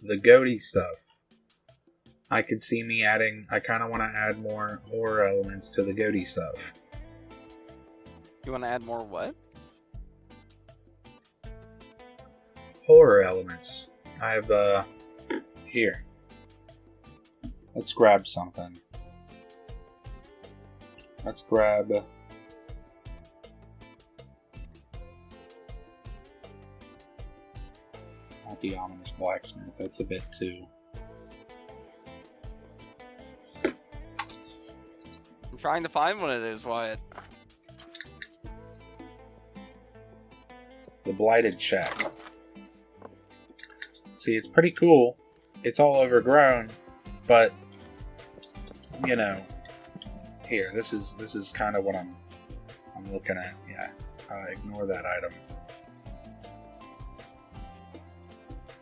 the goatee stuff. I could see me adding. I kind of want to add more horror elements to the goatee stuff. You want to add more what? Horror elements. I have here. Let's grab something. Let's grab. Not the ominous blacksmith. That's a bit too. I'm trying to find one of those, Wyatt. The blighted shack. See, it's pretty cool. It's all overgrown, but you know, here. This is kind of what I'm looking at. Yeah, ignore that item.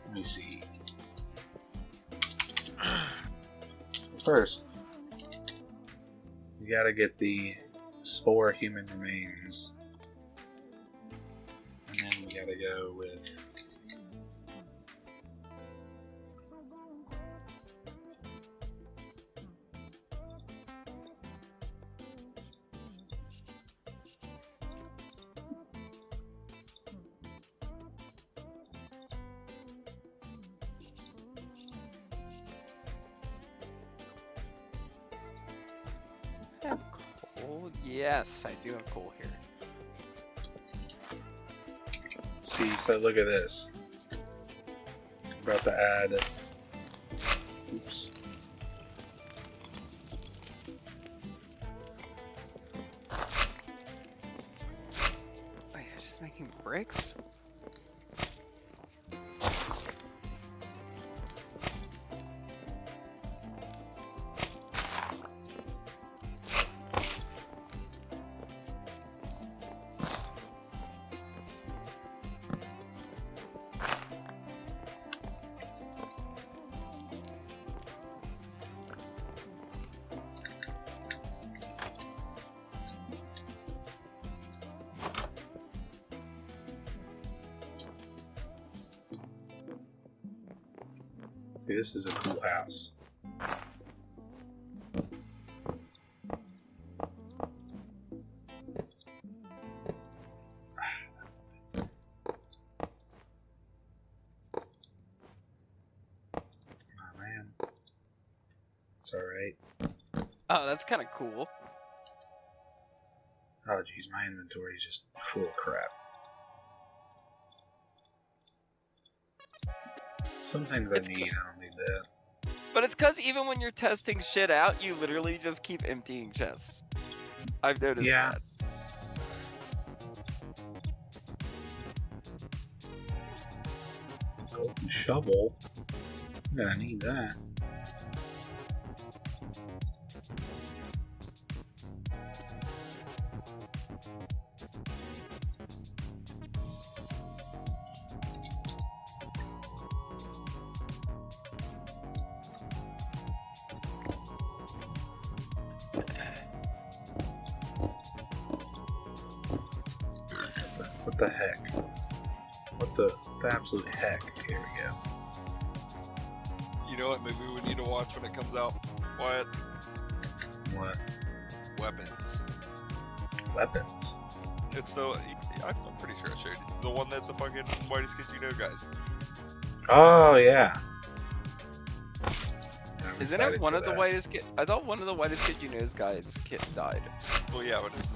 Let me see. First, you gotta get the spore human remains, and then we gotta go with. Coal? Yes, I do have coal here. See, so look at this. I'm about to add. Oops. Oh, yeah, just making bricks? See, this is a cool house. Oh man, it's all right. Oh, that's kind of cool. Oh geez, my inventory is just full of crap. Sometimes I don't need that. But it's because even when you're testing shit out, you literally just keep emptying chests. I've noticed that. Golden shovel. I'm gonna need that. What the heck? What the absolute heck? Here we go. You know what movie we need to watch when it comes out? What? What? Weapons. Weapons? It's the... I'm pretty sure I showed you. The one that the fucking whitest kids you know guys. Oh, yeah. Isn't it one of the whitest kid? I thought one of the whitest kid you know's guys kid died. Well, yeah, but it's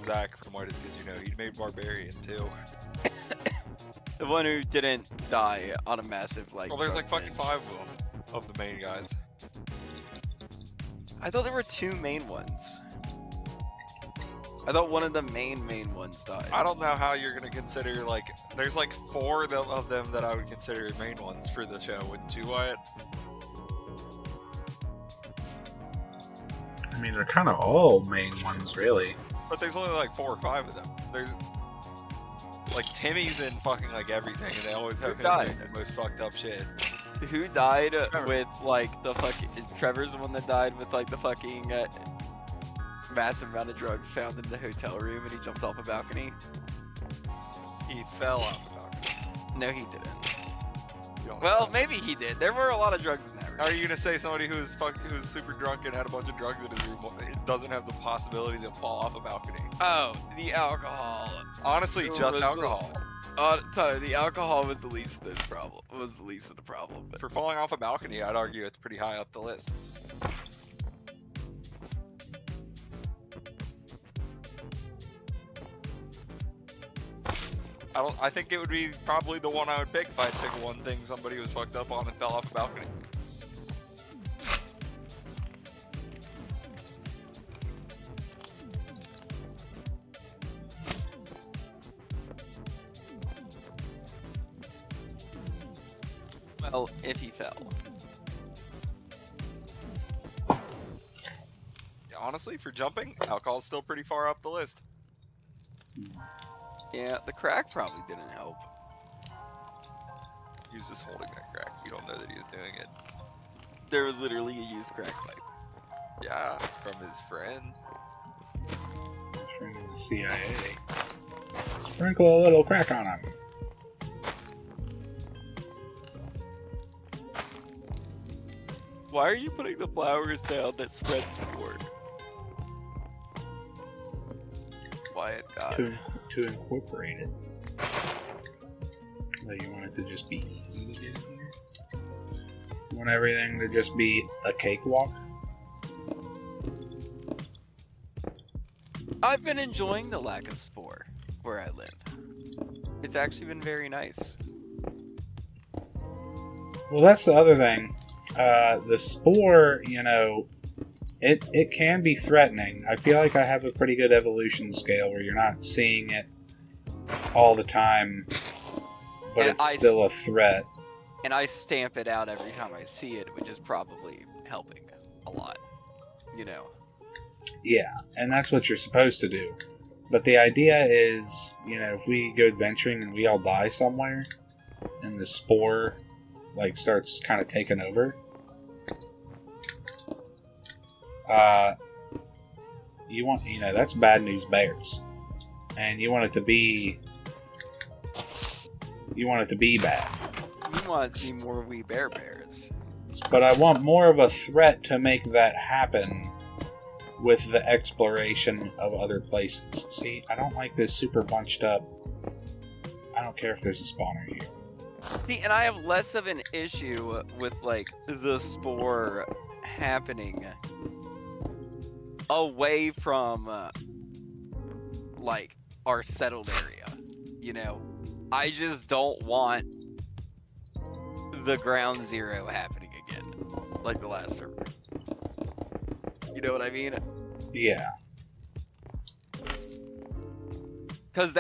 Zach from Whitest Kids You Know. He made Barbarian, too. The one who didn't die on a massive, like... Well, there's like fucking 5 of them, of the main guys. I thought there were 2 main ones. I thought one of the main ones died. I don't know how you're gonna consider, like... There's like 4 of them that I would consider main ones for the show, wouldn't you, Wyatt? I mean, they're kind of all main ones, really. But there's only like 4 or 5 of them. There's... Like, Timmy's in fucking, like, everything, and they always have him doing the most fucked up shit. Who died with, like, the fucking... Trevor's the one that died with, like, the fucking massive amount of drugs found in the hotel room, and he jumped off a balcony. He fell off the balcony. No, he didn't. You don't Well, know. maybe he did. There were a lot of drugs in that room. Are you gonna say somebody who's super drunk and had a bunch of drugs in his room doesn't have the possibility to fall off a balcony? Oh, the alcohol. Honestly, It just was alcohol. The alcohol was the least of the problem. Was the least of the problem. But For falling off a balcony, I'd argue it's pretty high up the list. I think it would be probably the one I would pick if I had to pick one thing somebody was fucked up on and fell off a balcony. well, if he fell. Honestly, for jumping, alcohol's still pretty far up the list. Yeah, the crack probably didn't help. He was just holding that crack. You don't know that he was doing it. There was literally a used crack pipe. Yeah, from his friend. From the CIA. Sprinkle a little crack on him. Why are you putting the flowers down that spread spore? Quiet God. To incorporate it. Like you want it to just be easy to get in here? You want everything to just be a cakewalk? I've been enjoying the lack of spore where I live. It's actually been very nice. Well, that's the other thing. The spore, you know, it can be threatening. I feel like I have a pretty good evolution scale where you're not seeing it all the time, but And it's still a threat. And I stamp it out every time I see it, which is probably helping a lot. You know. Yeah, and that's what you're supposed to do. But the idea is, you know, if we go adventuring and we all die somewhere, and the spore, like, starts kind of taking over, you know, that's bad news bears. And you want it to be bad. We want it to be more wee bears. But I want more of a threat to make that happen with the exploration of other places. See, I don't like this super bunched up. I don't care if there's a spawner here. See, and I have less of an issue with, like, the spore happening away from, like, our settled area. You know? I just don't want the ground zero happening again, like the last server. You know what I mean? Yeah. Because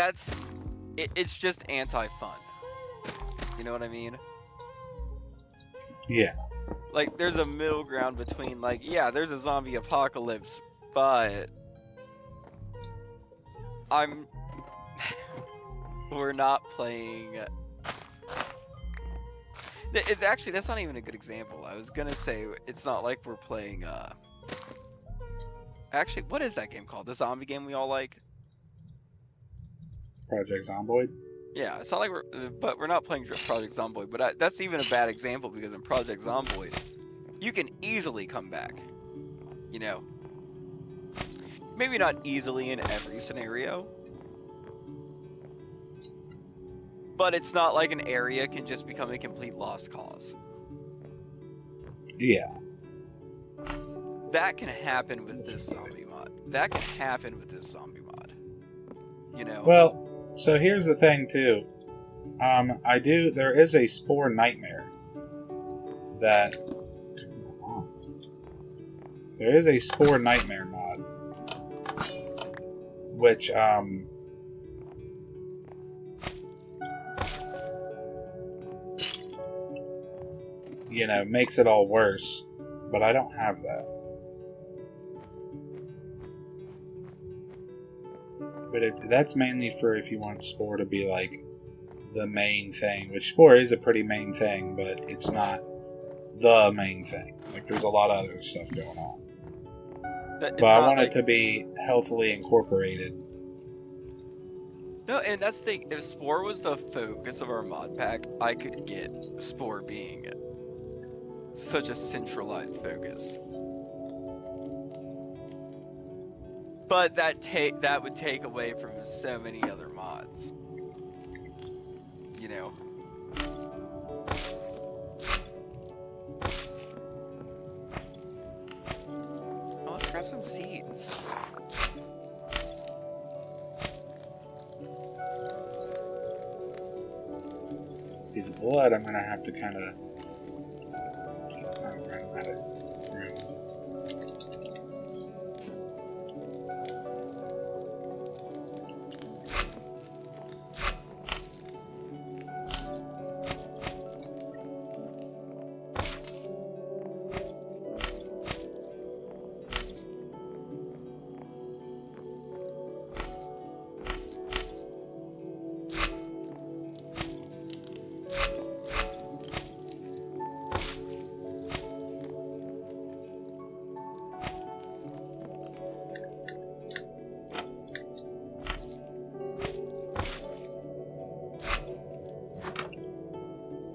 it's just anti-fun. You know what I mean? Yeah. Like, there's a middle ground between, like, yeah, there's a zombie apocalypse, but we're not playing. It's actually, that's not even a good example. I was gonna say it's not like we're playing. Actually, what is that game called? The zombie game we all like? Project Zomboid? Yeah, it's not like we're not playing Project Zomboid. But that's even a bad example because in Project Zomboid, you can easily come back. You know, maybe not easily in every scenario. But it's not like an area can just become a complete lost cause. Yeah. That can happen with this zombie mod. That can happen with this zombie mod. You know? Well, so here's the thing, too. There is a spore nightmare that... There is a spore nightmare mod. Which, you know, makes it all worse, but I don't have that. But that's mainly for if you want Spore to be like the main thing, which Spore is a pretty main thing, but it's not the main thing. Like, there's a lot of other stuff going on. But I want it to be healthily incorporated. No, and that's the thing. If Spore was the focus of our mod pack, I could get Spore being such a centralized focus. But that would take away from so many other mods. You know. Oh, let's grab some seeds. See, the blood, I'm gonna have to kind of. Run out of room.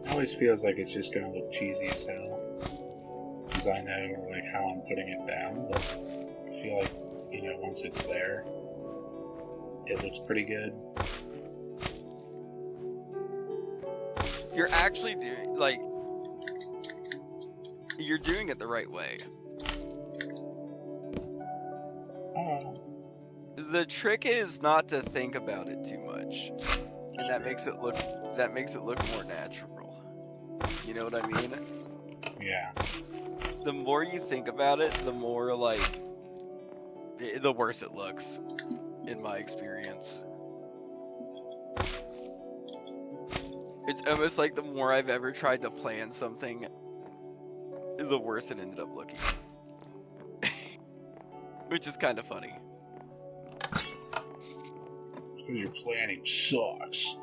Always feels like it's just gonna look cheesy as hell, because I know like how I'm putting it down, but I feel like, you know, once it's there, it looks pretty good. You're actually doing, like, you're doing it the right way. Oh, The trick is not to think about it too much, and that makes it look more natural. You know what I mean? yeah. The more you think about it, the more like the worse it looks, in my experience. It's almost like the more I've ever tried to plan something, the worse it ended up looking. Which is kind of funny. Because your planning sucks.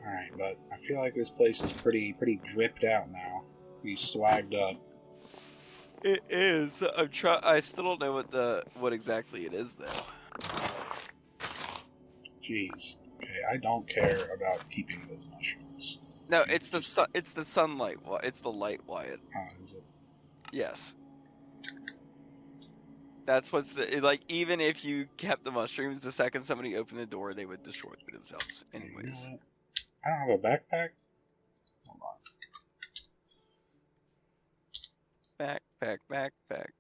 Alright, but I feel like this place is pretty dripped out now. Pretty swagged up. It is. I still don't know what exactly it is though. Jeez. Okay, I don't care about keeping those mushrooms. No, it's the it's the sunlight. It's the light, Wyatt. Oh, is it? Yes. That's like. Even if you kept the mushrooms, the second somebody opened the door, they would destroy themselves. Anyways. You know what? I don't have a backpack. Hold on. Backpack.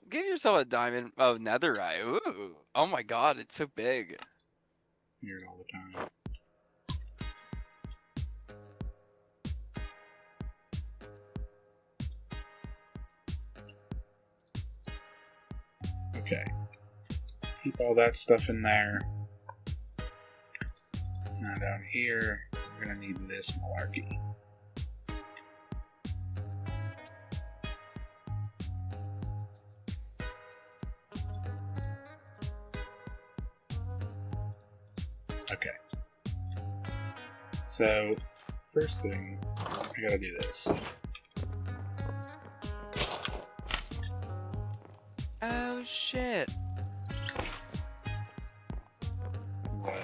Give yourself a diamond. Oh, netherite. Ooh. Oh my god, it's so big. Hear it all the time. Okay. Keep all that stuff in there. Now down here, we're gonna need this malarkey. Okay. So, first thing, I gotta do this. Oh shit. What?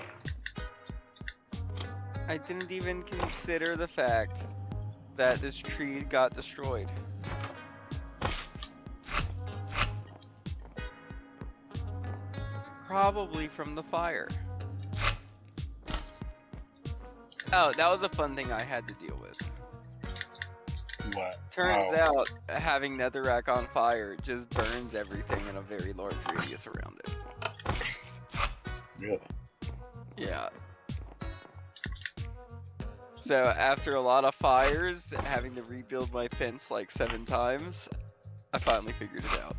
I didn't even consider the fact that this tree got destroyed. Probably from the fire. Oh, that was a fun thing I had to deal with. What? Turns out, having netherrack on fire just burns everything in a very large radius around it. Really? Yeah. So after a lot of fires, and having to rebuild my fence like 7 times, I finally figured it out.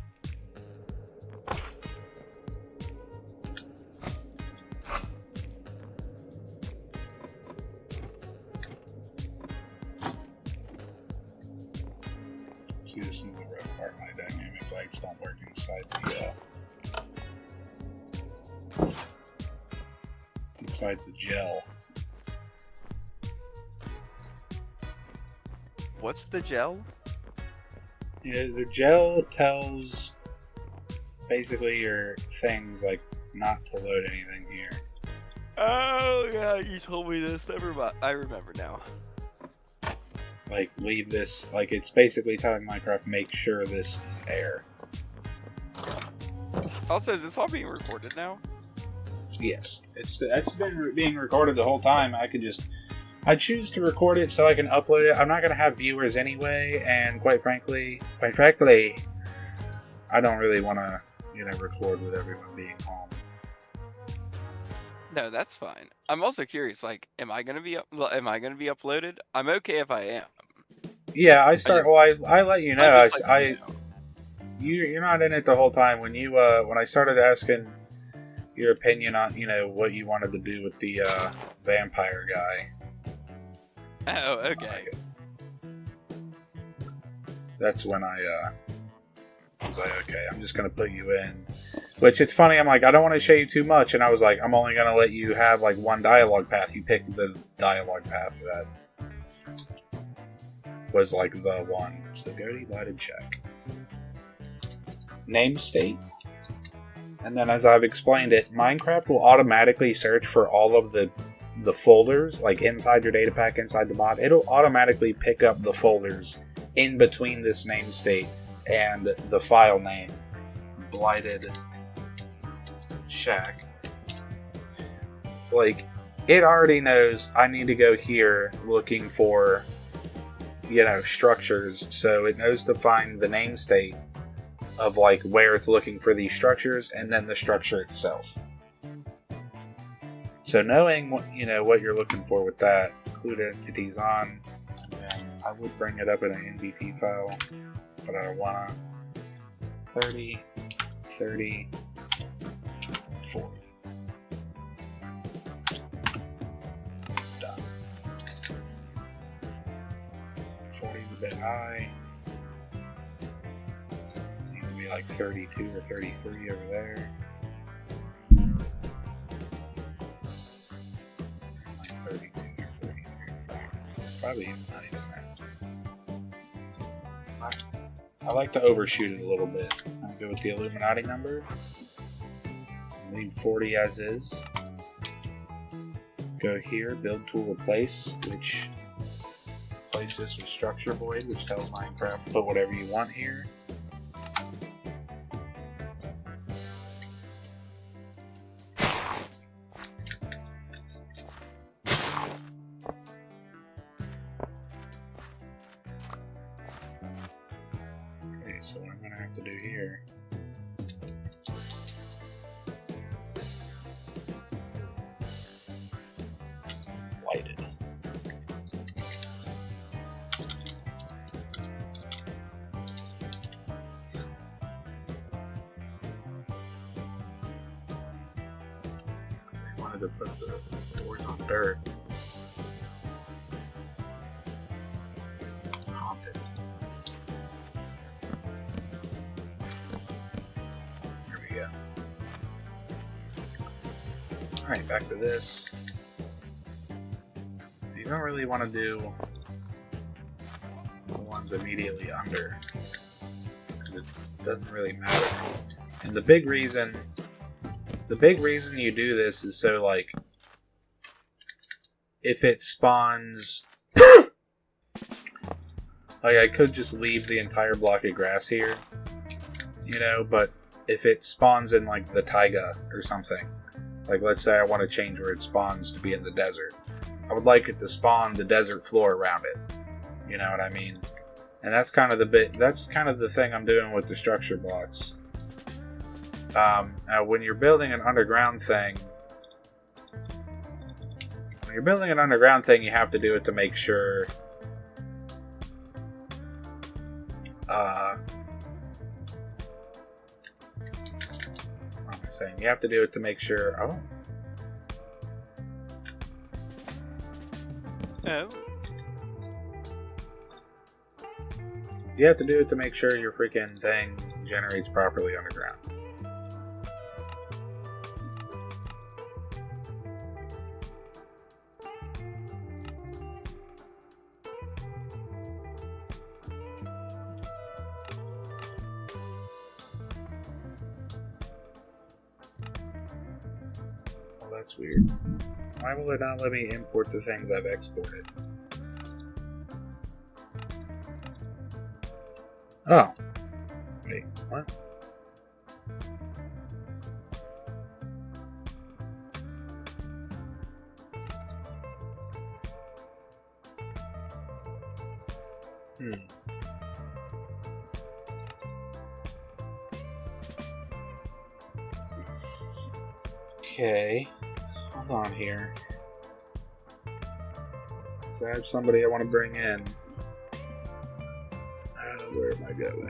See, this is the rough part. My dynamic lights don't work inside the gel. What's the gel? The gel tells basically your things like not to load anything here. Oh yeah, you told me this. Never mind. I remember now. Like leave this. Like it's basically telling Minecraft make sure this is air. Also, is this all being recorded now? Yes, it's been being recorded the whole time. I choose to record it so I can upload it. I'm not gonna have viewers anyway, and quite frankly, I don't really want to, record with everyone being home. No, that's fine. I'm also curious. Like, am I gonna be uploaded? I'm okay if I am. Yeah, I let you know. You know. You're not in it the whole time. When I started asking your opinion on what you wanted to do with the vampire guy. Oh, okay. That's when I was like, okay, I'm just gonna put you in. Which it's funny. I'm like, I don't want to show you too much, and I was like, I'm only gonna let you have like one dialogue path. You picked the dialogue path that was like the one. So go to divide and check. Name state. And then as I've explained it, Minecraft will automatically search for all of the folders, like inside your data pack, inside the mod. It'll automatically pick up the folders in between this name state and the file name, Blighted Shack. Like, it already knows I need to go here looking for, structures, so it knows to find the name state of like where it's looking for these structures and then the structure itself. So knowing what you're looking for with that, include entities on, and then I would bring it up in an NVT file, but I don't wanna. 30, 40. Done. 40 is a bit high. Like 32 or 33 over there. Like 32 or 33. Probably not even that. I like to overshoot it a little bit. I'll go with the Illuminati number. Leave 40 as is. Go here, build tool replace, which replace this with structure void, which tells Minecraft put whatever you want here. So what I'm going to have to do here, light it. I wanted to put the doors on dirt. Haunted. Alright, back to this. You don't really want to do the ones immediately under, because it doesn't really matter. And the big reason you do this is so, like, if it spawns, like, I could just leave the entire block of grass here, but if it spawns in, like, the taiga or something, like, let's say I want to change where it spawns to be in the desert. I would like it to spawn the desert floor around it. You know what I mean? And that's kind of the thing I'm doing with the structure blocks. Now, when you're building an underground thing, you have to do it to make sure. Saying you have to do it to make sure. Oh. You have to do it to make sure your freaking thing generates properly underground. that's weird. Why will it not let me import the things I've exported? Oh. Wait, what? Okay. Hold on here. So I have somebody I want to bring in. Where am I going?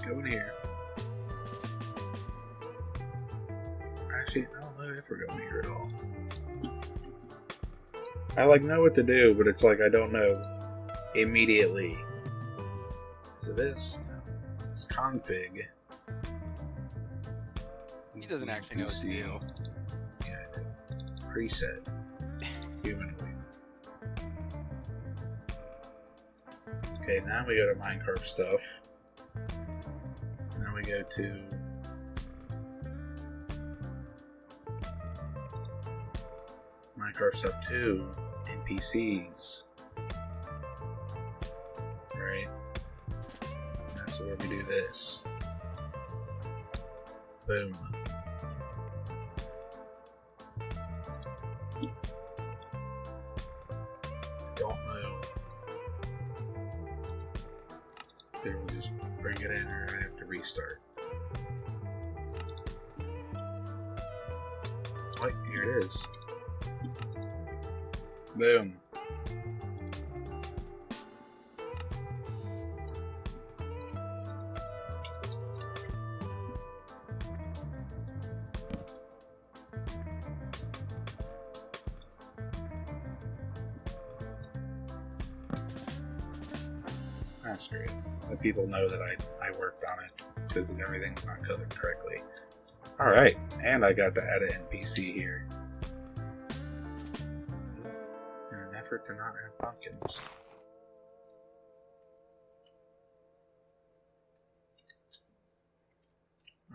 Go in here. Actually, I don't know if we're going here at all. I know what to do, but it's I don't know immediately. So this is config. He doesn't actually know what to do. Yeah, I do. Preset. Humanoid. Okay, now we go to Minecraft stuff. Now we go to Minecraft stuff 2, NPCs. Right? That's where we do this. Boom. Don't know. So we'll just bring it in, or I have to restart. What? Here it is. Boom. That's great. Let people know that I worked on it, because everything's not coded correctly. Alright, and I got to add an NPC here. In an effort to not have pumpkins.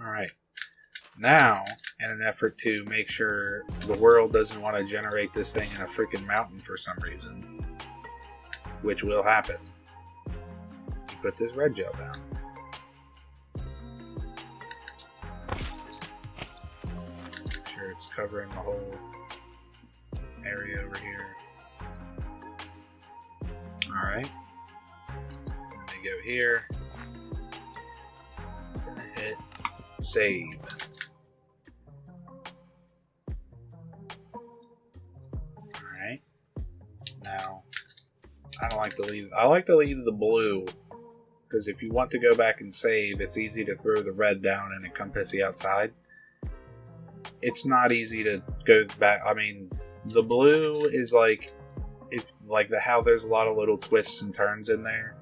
Alright. Now, in an effort to make sure the world doesn't want to generate this thing in a freaking mountain for some reason, which will happen, you put this red gel down. Make sure it's covering the whole area over here. Alright. Then we go here. Gonna hit save. Alright. Now, I like to leave the blue, because if you want to go back and save, it's easy to throw the red down and encompass the outside. It's not easy to go back. I mean, the blue is how there's a lot of little twists and turns in there.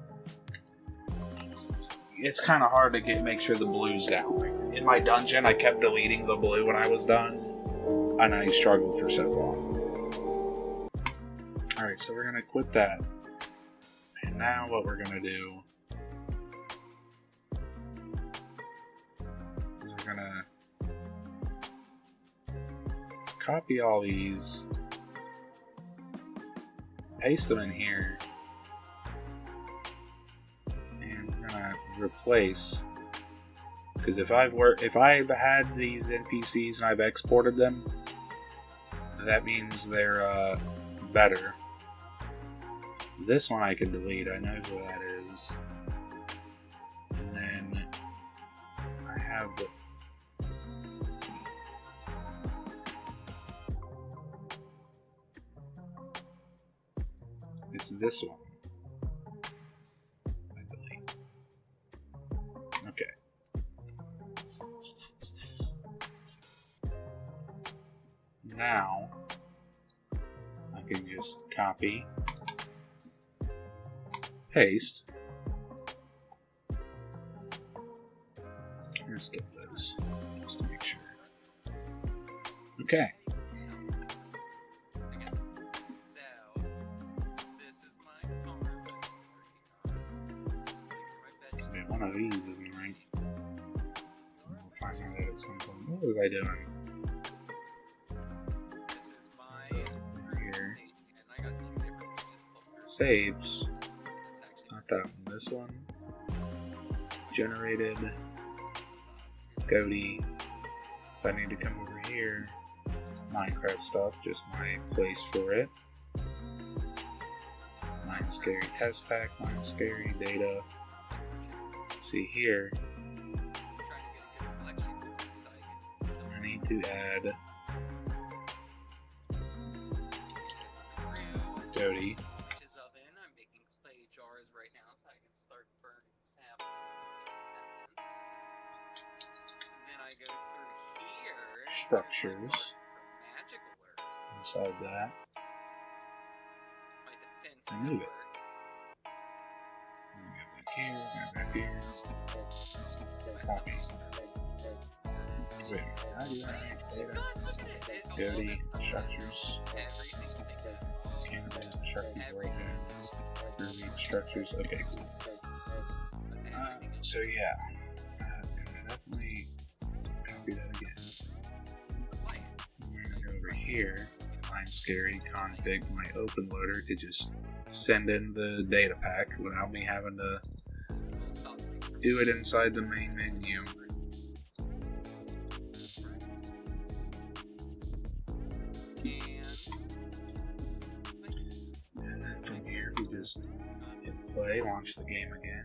It's kind of hard to make sure the blue's down. In my dungeon, I kept deleting the blue when I was done, and I struggled for so long. Alright, so we're going to quit that. And now what we're going to do is we're going to copy all these, paste them in here, and we're going to replace, because if I've had these NPCs and I've exported them, that means they're better. This one I can delete, I know who that is. And then I have it's this one. I delete. Okay. Now I can just copy, paste, and skip those just to make sure. Okay. one of these isn't right. I'll find out at some point. What was I doing? This is my Here. and I got 2 different pages called Saves. That's actually Not that one. This one. Generated. Goatee. So I need to come over here. Minecraft stuff, just my place for it. Minescary test pack, Minescary data. See here, trying to get a good collection so I need to add Goatee. Inches oven. I'm making clay jars right now so I can start burning sap. And then I go through here. and Structures. for magical work. Inside that. My defense And move it. network. Go back here, go back here. Copy. Wait, how do I make data? God, look at it. All Goatee, this stuff. structures, Every single thing that candidate, structures, origin, groovy, structures. Okay, cool. So yeah, gonna definitely copy that again. We're gonna go over here, Minescary, config my open loader to just send in the data pack without me having to do it inside the main menu. And then from here, we just hit play, launch the game again.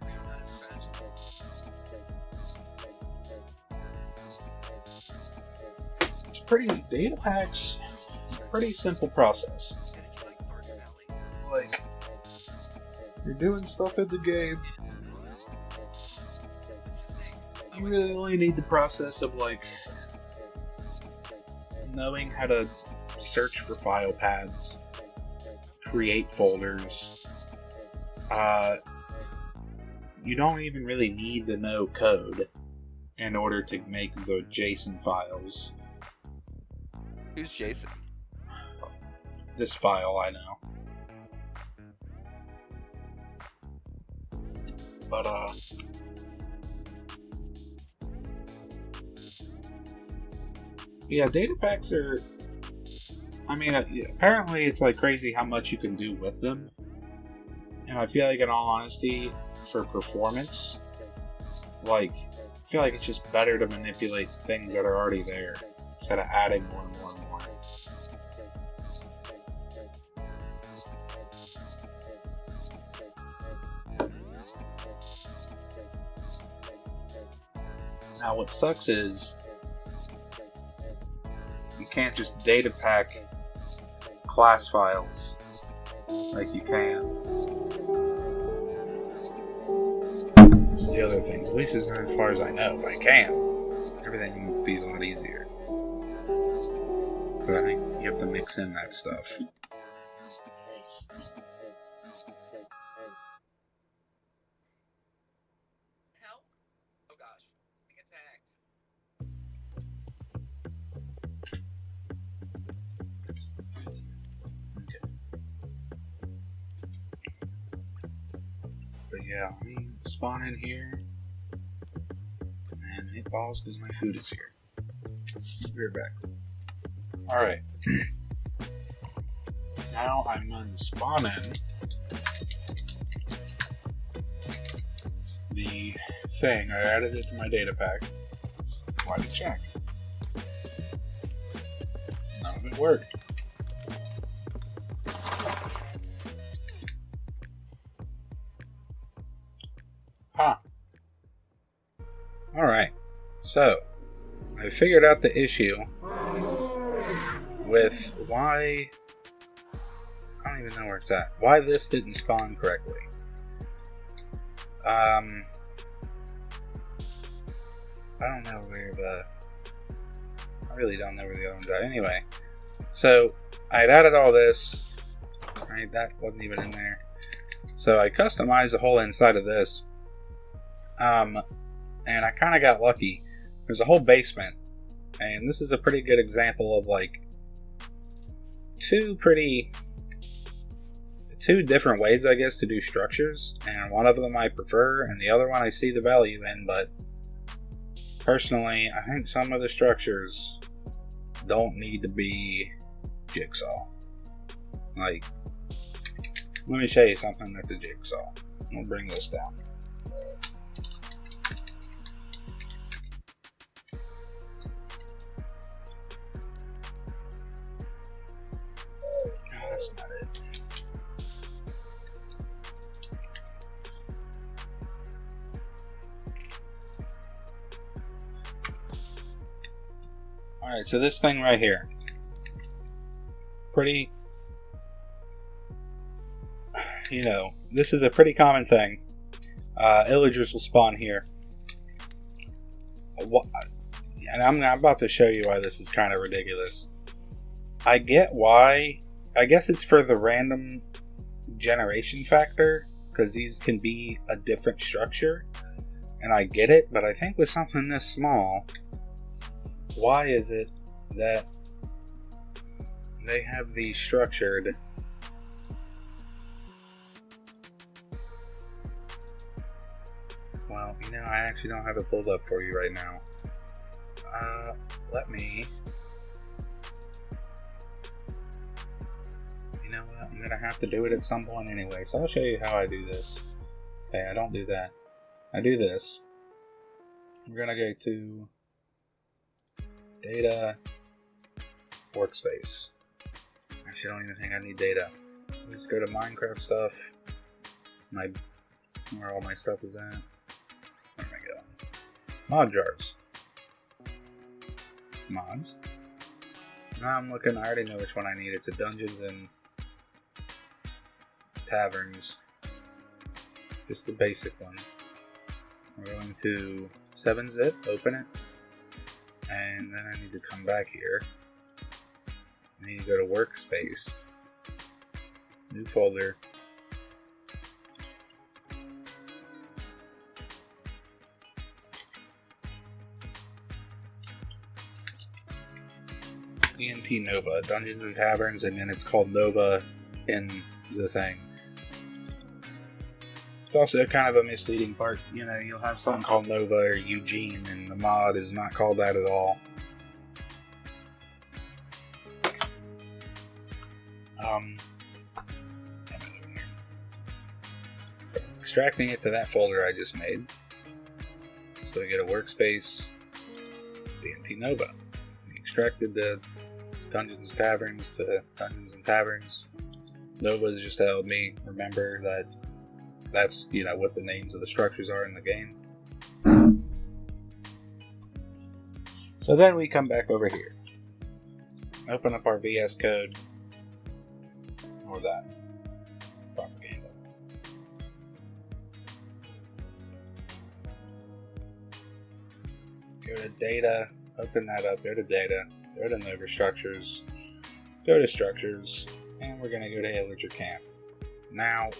It's pretty, data packs, pretty simple process. Like, you're doing stuff in the game, you really only need the process of like knowing how to search for file paths, create folders. You don't even really need to know code in order to make the JSON files. Who's Jason? This file I know. But yeah, data packs are, I mean, apparently it's like crazy how much you can do with them. And I feel like, in all honesty, for performance, like, I feel like it's just better to manipulate things that are already there instead of adding more and more and more. Now, what sucks is you can't just data pack class files like you can. The other thing, at least as far as I know, if I can, everything would be a lot easier. But I think you have to mix in that stuff. Help? Oh gosh, I get attacked. But yeah, let me spawn in here and hit pause because my food is here. Be right back. Alright. Now I'm going to spawn in the thing. I added it to my data pack. Why to check? None of it worked. Huh. Alright. So, I figured out the issue with why... I don't even know where it's at. Why this didn't spawn correctly. I don't know where the... I really don't know where the other one's at. Anyway, so I had added all this. Right, that wasn't even in there. So I customized the whole inside of this. And I kind of got lucky. There's a whole basement. And this is a pretty good example of like two two different ways, I guess, to do structures, and one of them I prefer, and the other one I see the value in, but personally, I think some of the structures don't need to be jigsaw. Like, let me show you something that's a jigsaw. We'll bring this down. No, that's not it. Alright, so this thing right here. Pretty, you know, this is a pretty common thing. Illagers will spawn here. And I'm about to show you why this is kind of ridiculous. I get why. I guess it's for the random generation factor, because these can be a different structure. And I get it, but I think with something this small, why is it that they have these structured well, you know, I actually don't have it pulled up for you right now. Let me, you know what, I'm gonna have to do it at some point anyway, so I'll show you how I do this. Okay, I don't do that. I do this. We're gonna go to data, workspace. Actually, I don't even think I need data. Let's go to Minecraft stuff. Where all my stuff is at. There we go. Mod jars. Mods. Now I'm looking, I already know which one I need. It's a Dungeons and Taverns. Just the basic one. We're going to 7-zip, open it. And then I need to come back here. I need to go to workspace. New folder. DNP Nova, Dungeons and Taverns, and then it's called Nova in the thing. It's also kind of a misleading part. You know, you'll have something called Nova or Eugene, and the mod is not called that at all. Extracting it to that folder I just made. So I get a workspace, DNP Nova. We extracted the Dungeons and Taverns to Dungeons and Taverns. Nova is just to help me remember that that's, you know, what the names of the structures are in the game. So then we come back over here. Open up our VS Code. Or that. Propaganda. Go to data. Open that up. Go to data. Go to Nova structures. Go to structures. And we're going to go to Illager Camp. Now,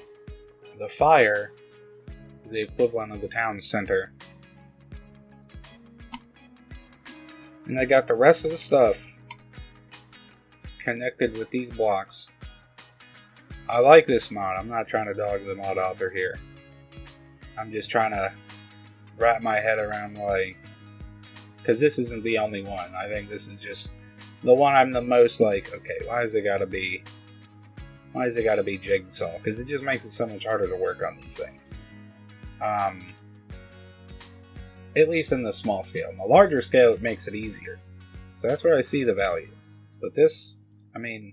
the fire is the equivalent of the town center. And I got the rest of the stuff connected with these blocks. I like this mod. I'm not trying to dog the mod author here. I'm just trying to wrap my head around why, because this isn't the only one. I think this is just the one I'm the most like, okay, why has it got to be jigsaw? Because it just makes it so much harder to work on these things. At least in the small scale. In the larger scale, it makes it easier. So that's where I see the value. But this, I mean,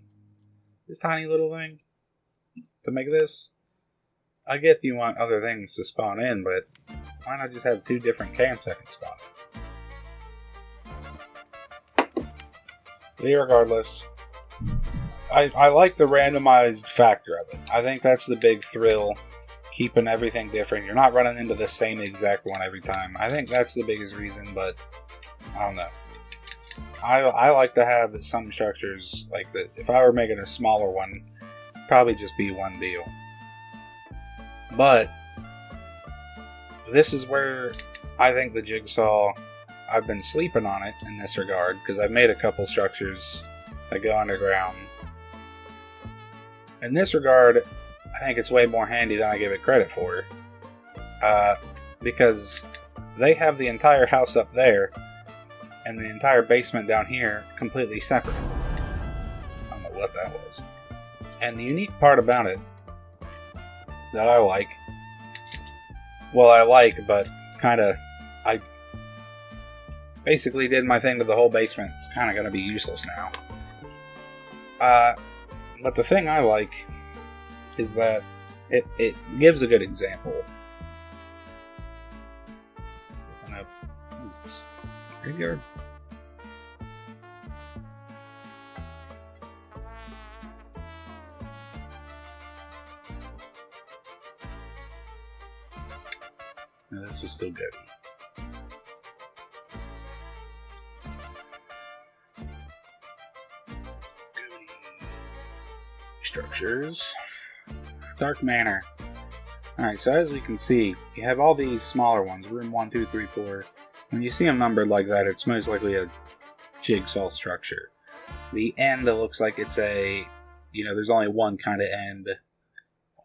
this tiny little thing, to make this, I get you want other things to spawn in, but why not just have two different camps that can spawn in? But regardless, I like the randomized factor of it. I think that's the big thrill, keeping everything different. You're not running into the same exact one every time. I think that's the biggest reason, but I don't know. I like to have some structures like that. If I were making a smaller one, probably just be one deal. But this is where I think the jigsaw, I've been sleeping on it in this regard, because I've made a couple structures that go underground. In this regard, I think it's way more handy than I give it credit for. Because they have the entire house up there and the entire basement down here completely separate. I don't know what that was. And the unique part about it that I like, but I basically did my thing to the whole basement. It's kind of going to be useless now. But the thing I like is that it gives a good example. What is this? Graveyard? No, this was still good. Structures. Dark Manor. Alright, so as we can see, you have all these smaller ones. Room 1, 2, 3, 4. When you see them numbered like that, it's most likely a jigsaw structure. The end, it looks like it's a... there's only one kind of end.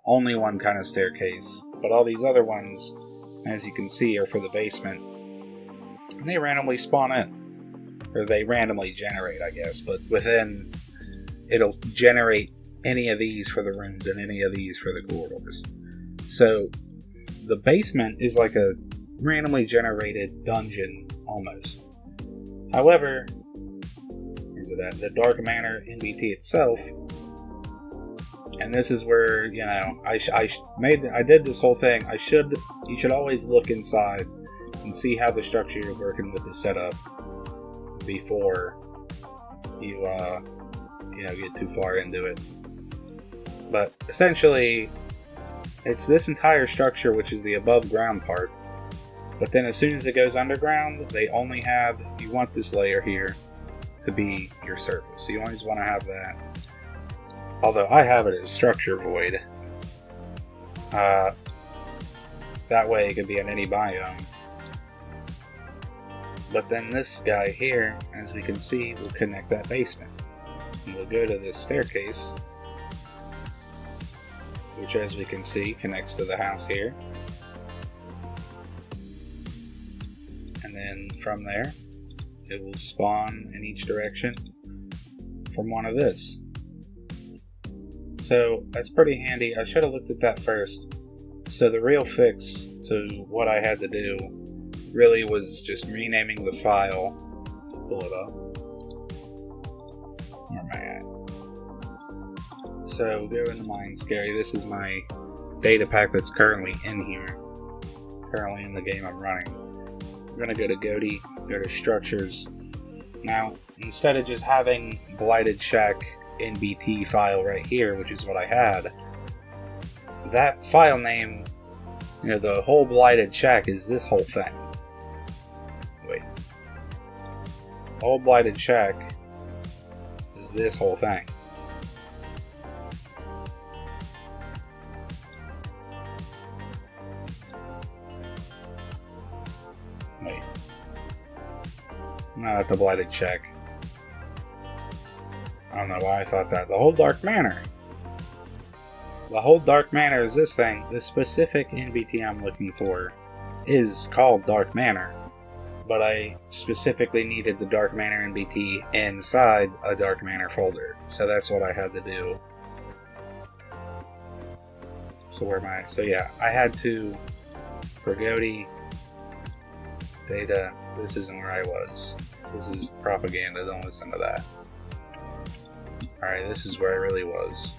Only one kind of staircase. But all these other ones, as you can see, are for the basement. And they randomly spawn in. Or they randomly generate, I guess. But within... it'll generate any of these for the rooms and any of these for the corridors. So the basement is like a randomly generated dungeon almost. However, where's it at? The Dark Manor NBT itself, and this is where I did this whole thing. You should always look inside and see how the structure you're working with is set up before you get too far into it. But essentially, it's this entire structure, which is the above ground part. But then as soon as it goes underground, you want this layer here to be your surface. So you always want to have that. Although I have it as structure void. That way it can be in any biome. But then this guy here, as we can see, will connect that basement. And we'll go to this staircase, which as we can see connects to the house here. And then from there, it will spawn in each direction from one of this. So that's pretty handy. I should have looked at that first. So the real fix to what I had to do really was just renaming the file. Pull it up. Where am I at? So go into Minescary. This is my data pack that's currently in here. Currently in the game I'm running. I'm going to go to Goaty, go to Structures. Now, instead of just having Blighted Shack NBT file right here, which is what I had, that file name, the whole Blighted Shack is this whole thing. Wait. Whole Blighted Shack is this whole thing. Wait. Not at the Blighted Shack. I don't know why I thought that. The whole Dark Manor. The whole Dark Manor is this thing. The specific NBT I'm looking for is called Dark Manor. But I specifically needed the Dark Manor NBT inside a Dark Manor folder. So that's what I had to do. So where am I? So yeah, I had to, for Goaty, data, this isn't where I was. This is propaganda, don't listen to that. Alright, this is where I really was.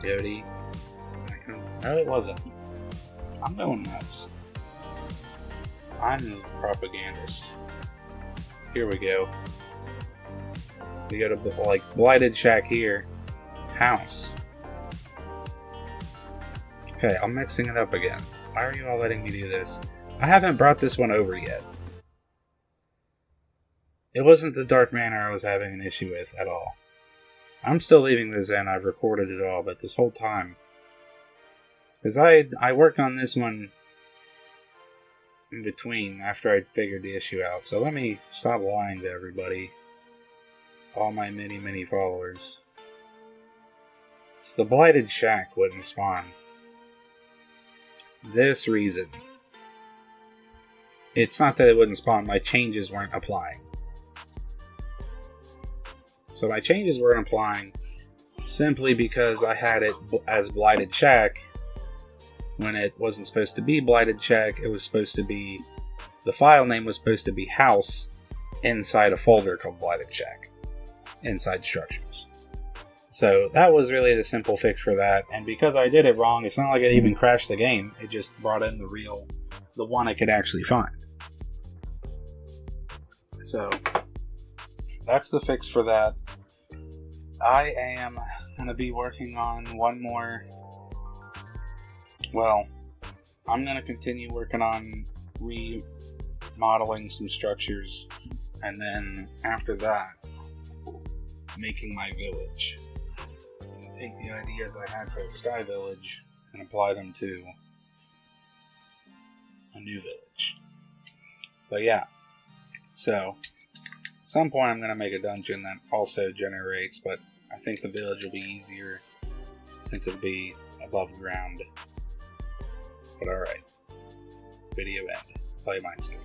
Goaty. No, it wasn't. I'm going nuts. I'm the propagandist. Here we go. We got a Blighted Shack here. House. Okay, I'm mixing it up again. Why are you all letting me do this? I haven't brought this one over yet. It wasn't the Dark Manor I was having an issue with at all. I'm still leaving this in. I've recorded it all, but this whole time, because I worked on this one in between after I'd figured the issue out. So let me stop lying to everybody, all my many followers. So the Blighted Shack wouldn't spawn. This reason. It's not that it wouldn't spawn, my changes weren't applying. So my changes weren't applying simply because I had it as Blighted Shack when it wasn't supposed to be Blighted Shack. It was supposed to be, the file name was supposed to be house inside a folder called Blighted Shack, inside structures. So that was really the simple fix for that, and because I did it wrong, it's not like it even crashed the game, it just brought in the one I could actually find. So that's the fix for that. I am going to be working on one more, well, I'm going to continue working on remodeling some structures, and then after that, making my village. Take the ideas I had for the Sky Village and apply them to a new village. But yeah, so at some point I'm going to make a dungeon that also generates, but I think the village will be easier since it'll be above ground. But alright, video end. Play Minescary.